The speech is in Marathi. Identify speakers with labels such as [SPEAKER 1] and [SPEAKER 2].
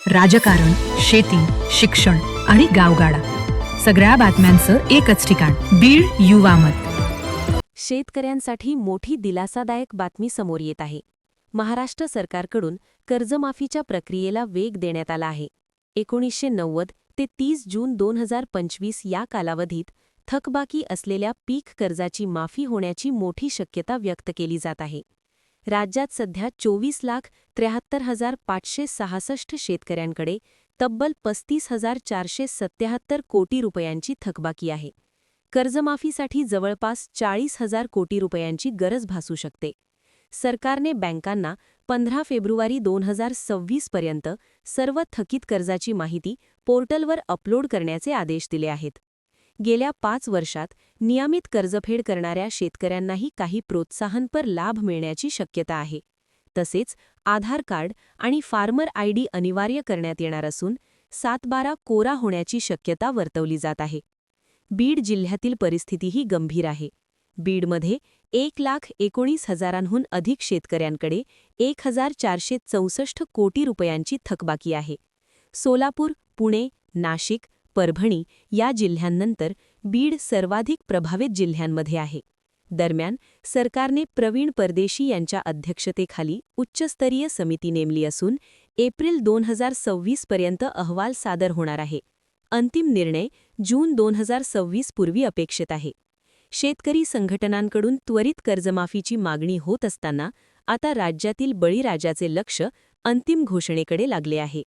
[SPEAKER 1] राजकारण, शेती, शिक्षण आणि गावगाडा सगळ्या बातम्यांचं एकच ठिकाण, बीड युवा मत.
[SPEAKER 2] शेतकऱ्यांसाठी मोठी दिलासादायक बातमी समोर येत आहे. महाराष्ट्र सरकारकडून कर्जमाफीच्या प्रक्रियेला वेग देण्यात आला आहे. 1990 ते 30 जून 2025 या कालावधीत थकबाकी असलेल्या पीक कर्जाची माफी होण्याची मोठी शक्यता व्यक्त केली जात आहे. राज्यात सध्या 24,73,566 शेतकऱ्यांकडे तब्बल 35,477 कोटी रुपयांची थकबाकी आहे. कर्जमाफीसाठी जवळपास 40,000 कोटी रुपयांची गरज भासू शकते. सरकारने बँकांना 15 फेब्रुवारी 2026 पर्यंत सर्व थकीत कर्जाची माहिती पोर्टलवर अपलोड करण्याचे आदेश दिले आहेत. गेल्या 5 वर्षात नियमित कर्जफेड करणाऱ्या शेतकऱ्यांनाही काही प्रोत्साहनपर लाभ मिळण्याची शक्यता आहे. तसेच आधार कार्ड आणि फार्मर आयडी अनिवार्य करण्यात येणार असून 7/12 कोरा होण्याची शक्यता वर्तवली जात आहे. बीड जिल्ह्यातील परिस्थितीही गंभीर आहे. बीडमध्ये 1,19,000हून अधिक शेतकऱ्यांकडे 1,464 कोटी रुपयांची थकबाकी आहे. सोलापूर, पुणे, नाशिक, परभणी या जिल्ह्यांनंतर बीड सर्वाधिक प्रभावित जिल्ह्यांमध्ये आहे. दरम्यान सरकारने प्रवीण परदेशी यांच्या अध्यक्षतेखाली उच्चस्तरीय समिती नेमली असून एप्रिल 2026 पर्यंत अहवाल सादर होणार आहे. अंतिम निर्णय जून 2026 पूर्वी अपेक्षित आहे. शेतकरी संघटनांकडून त्वरित कर्जमाफीची मागणी होत असताना आता राज्यातील बळीराजाचे लक्ष अंतिम घोषणेकडे लागले आहे.